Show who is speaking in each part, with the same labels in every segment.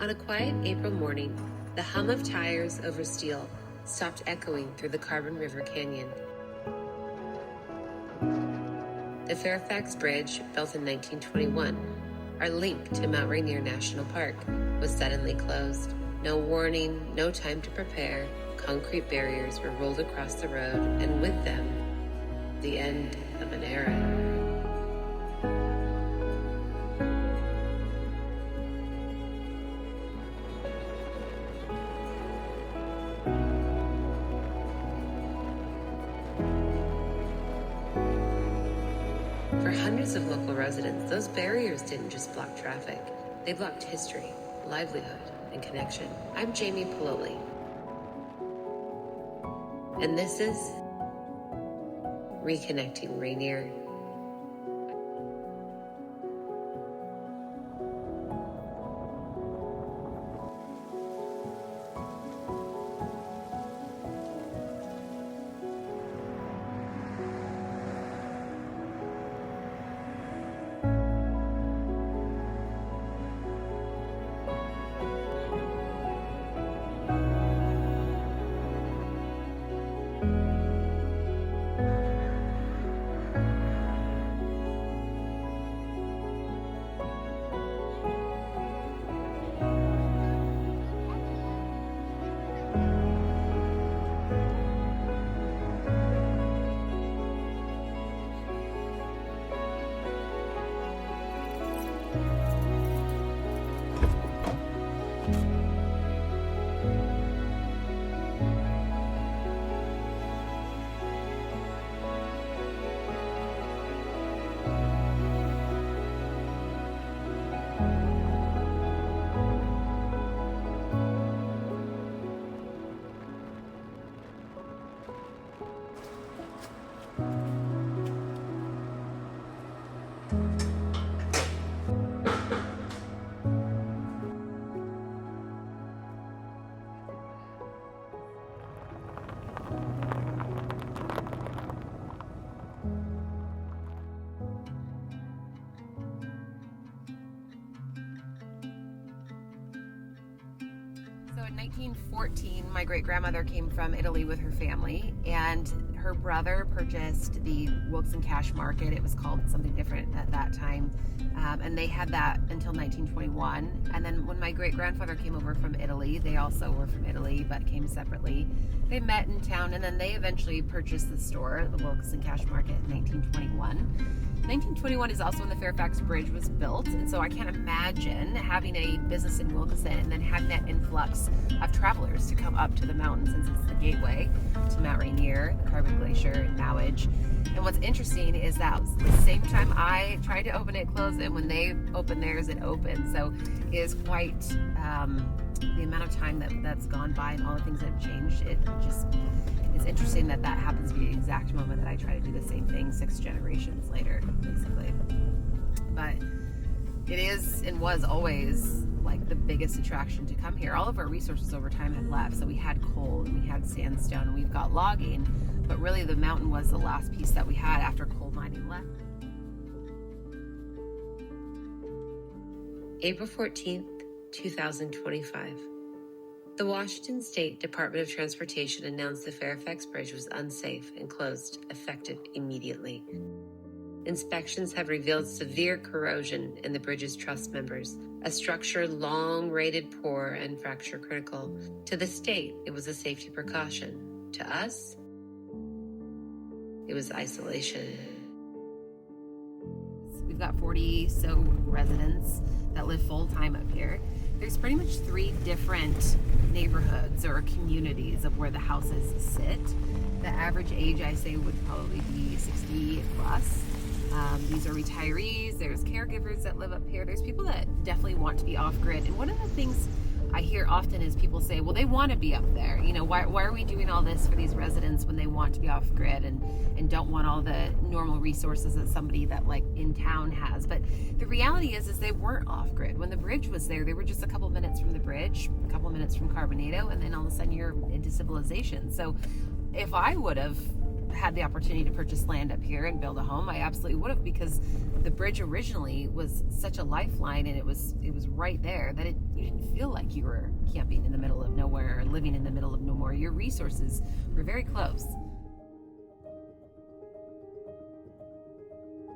Speaker 1: On a quiet April morning, the hum of tires over steel stopped echoing through the Carbon River Canyon. The Fairfax Bridge, built in 1921, our link to Mount Rainier National Park, was suddenly closed. No warning, no time to prepare. Concrete barriers were rolled across the road, and with them, the end of an era. For hundreds of local residents, those barriers didn't just block traffic. They blocked history, livelihood, and connection. I'm Jamie Pololi, and this is Reconnecting Rainier. So in 1914, my great-grandmother came from Italy with her family, and her brother purchased the Wilkes Cash Market. It was called something different at that time, and they had that until 1921. And then when my great-grandfather came over from Italy, they also were from Italy but came separately. They met in town, and then they eventually purchased the store, the Wilkes Cash Market, in 1921. 1921 is also when the Fairfax Bridge was built, and so I can't imagine having a business in Wilkeson and then having that influx of travelers to come up to the mountain, since it's the gateway to Mount Rainier, the Carbon Glacier, and Mowage. And what's interesting is that the same time I tried to open it, closed, and when they opened theirs, it opened. So it is quite the amount of time that's gone by and all the things that have changed. It's interesting that happens to be the exact moment that I try to do the same thing 6 generations later, basically. But it is and was always like the biggest attraction to come here. All of our resources over time have left. So we had coal and we had sandstone and we've got logging, but really the mountain was the last piece that we had after coal mining left. April 14th, 2025. The Washington State Department of Transportation announced the Fairfax Bridge was unsafe and closed, effective immediately. Inspections have revealed severe corrosion in the bridge's truss members, a structure long rated poor and fracture critical. To the state, it was a safety precaution. To us, it was isolation. We've got 40 so residents that live full-time up here. There's pretty much 3 different neighborhoods or communities of where the houses sit. The average age, I say, would probably be 60 plus. These are retirees. There's caregivers that live up here. There's people that definitely want to be off-grid. And one of the things I hear often is people say, well, they want to be up there. You know, why are we doing all this for these residents when they want to be off-grid and don't want all the normal resources that somebody that like in town has? But the reality is they weren't off-grid. When the bridge was there, they were just a couple minutes from the bridge, a couple minutes from Carbonado, and then all of a sudden you're into civilization. So if I would have had the opportunity to purchase land up here and build a home, I absolutely would have, because the bridge originally was such a lifeline, and it was right there that you didn't feel like you were camping in the middle of nowhere or living in the middle of nowhere. Your resources were very close.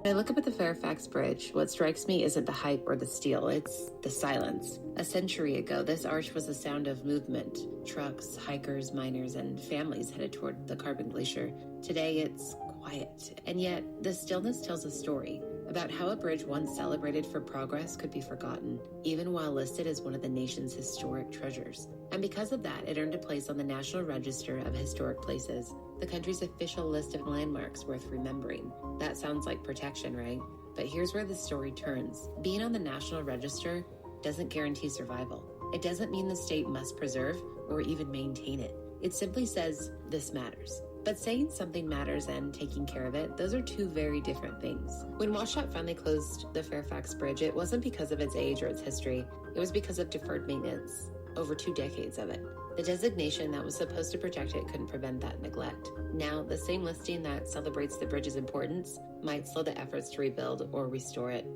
Speaker 1: When I look up at the Fairfax Bridge, what strikes me isn't the hype or the steel, it's the silence. A century ago, this arch was the sound of movement: trucks, hikers, miners, and families headed toward the Carbon Glacier. Today, it's quiet, and yet the stillness tells a story about how a bridge once celebrated for progress could be forgotten, even while listed as one of the nation's historic treasures. And because of that, it earned a place on the National Register of Historic Places, the country's official list of landmarks worth remembering. That sounds like protection, right? But here's where the story turns. Being on the National Register doesn't guarantee survival. It doesn't mean the state must preserve or even maintain it. It simply says this matters. But saying something matters and taking care of it, those are two very different things. When WashUp finally closed the Fairfax Bridge, it wasn't because of its age or its history. It was because of deferred maintenance, over 2 decades of it. The designation that was supposed to protect it couldn't prevent that neglect. Now, the same listing that celebrates the bridge's importance might slow the efforts to rebuild or restore it.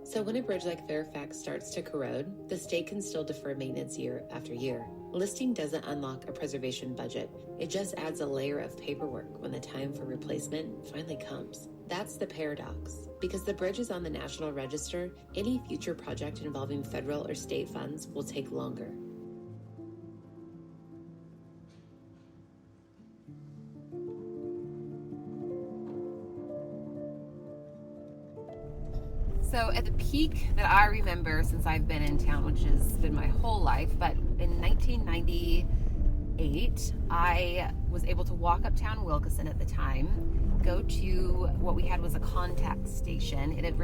Speaker 1: So when a bridge like Fairfax starts to corrode, the state can still defer maintenance year after year. Listing doesn't unlock a preservation budget. It just adds a layer of paperwork when the time for replacement finally comes. That's the paradox. Because the bridge is on the National Register, any future project involving federal or state funds will take longer. So at the peak that I remember since I've been in town, which has been my whole life, but in 1998, I was able to walk uptown Wilkeson at the time, go to what we had was a contact station. It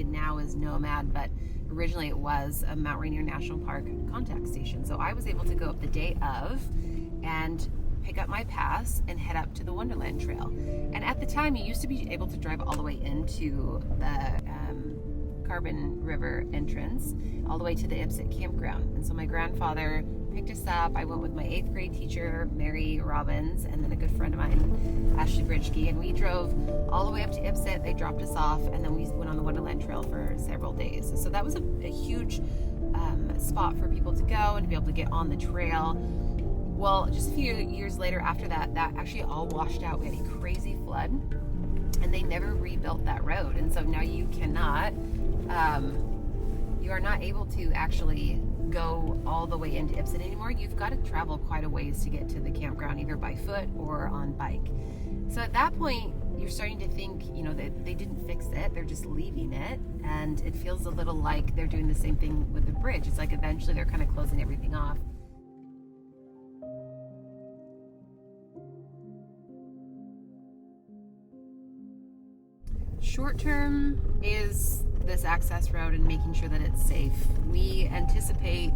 Speaker 1: now is Nomad, but originally it was a Mount Rainier National Park contact station. So I was able to go up the day of and pick up my pass and head up to the Wonderland Trail. And at the time, you used to be able to drive all the way into the Carbon River entrance, all the way to the Ipsit campground. And so my grandfather picked us up. I went with my 8th grade teacher, Mary Robbins, and then a good friend of mine, Ashley Bridgeke, and we drove all the way up to Ipsit. They dropped us off, and then we went on the Wonderland Trail for several days. So that was a huge spot for people to go and to be able to get on the trail. Well, just a few years later after that, that actually all washed out. We had a crazy flood, and they never rebuilt that road. And so now you cannot, you are not able to actually go all the way into Ipsit anymore. You've got to travel quite a ways to get to the campground, either by foot or on bike. So at that point, you're starting to think, that they didn't fix it. They're just leaving it. And it feels a little like they're doing the same thing with the bridge. It's like eventually they're kind of closing everything off. Short term is this access road and making sure that it's safe. We anticipate,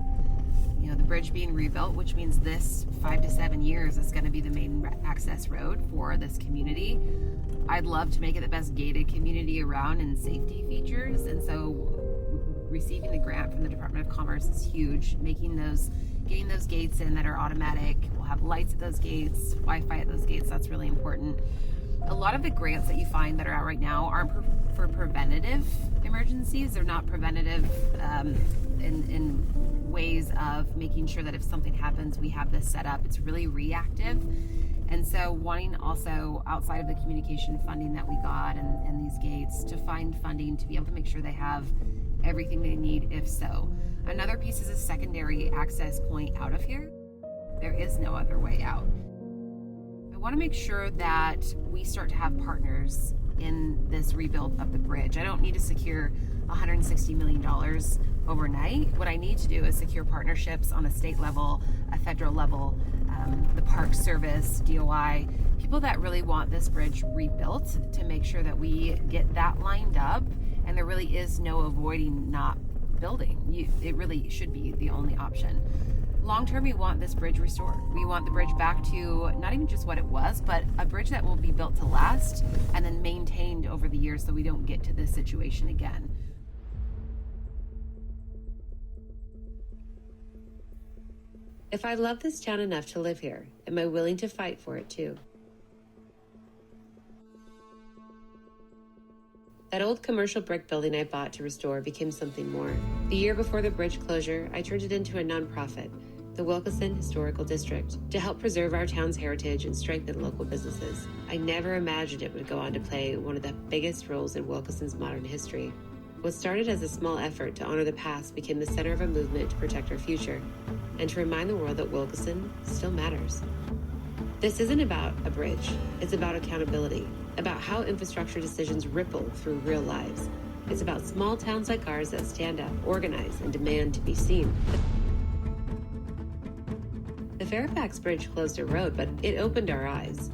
Speaker 1: the bridge being rebuilt, which means this 5 to 7 years is going to be the main access road for this community. I'd love to make it the best gated community around and safety features. And so receiving the grant from the Department of Commerce is huge. Getting those gates in that are automatic. We'll have lights at those gates, Wi-Fi at those gates. That's really important. A lot of the grants that you find that are out right now aren't for preventative emergencies. They're not preventative in ways of making sure that if something happens, we have this set up. It's really reactive. And so wanting also outside of the communication funding that we got and these gates to find funding to be able to make sure they have everything they need if so. Another piece is a secondary access point out of here. There is no other way out. I want to make sure that we start to have partners in this rebuild of the bridge. I don't need to secure $160 million overnight. What I need to do is secure partnerships on a state level, a federal level, the Park Service, DOI, people that really want this bridge rebuilt to make sure that we get that lined up and there really is no avoiding not building. It really should be the only option. Long term, we want this bridge restored. We want the bridge back to not even just what it was, but a bridge that will be built to last and then maintained over the years so we don't get to this situation again. If I love this town enough to live here, am I willing to fight for it too?
Speaker 2: That old commercial brick building I bought to restore became something more. The year before the bridge closure, I turned it into a nonprofit, the Wilkeson Historical District, to help preserve our town's heritage and strengthen local businesses. I never imagined it would go on to play one of the biggest roles in Wilkeson's modern history. What started as a small effort to honor the past became the center of a movement to protect our future and to remind the world that Wilkeson still matters. This isn't about a bridge. It's about accountability, about how infrastructure decisions ripple through real lives. It's about small towns like ours that stand up, organize, and demand to be seen. The Fairfax Bridge closed a road, but it opened our eyes.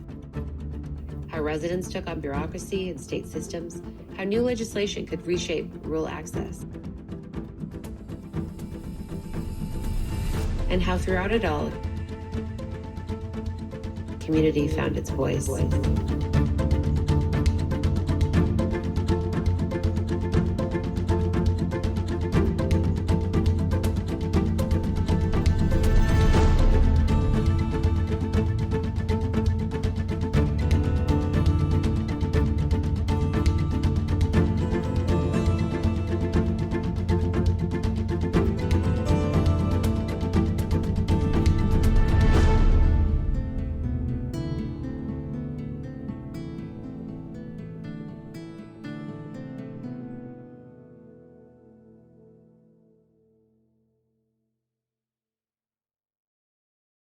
Speaker 2: How residents took on bureaucracy and state systems, how new legislation could reshape rural access, and how throughout it all, community found its voice.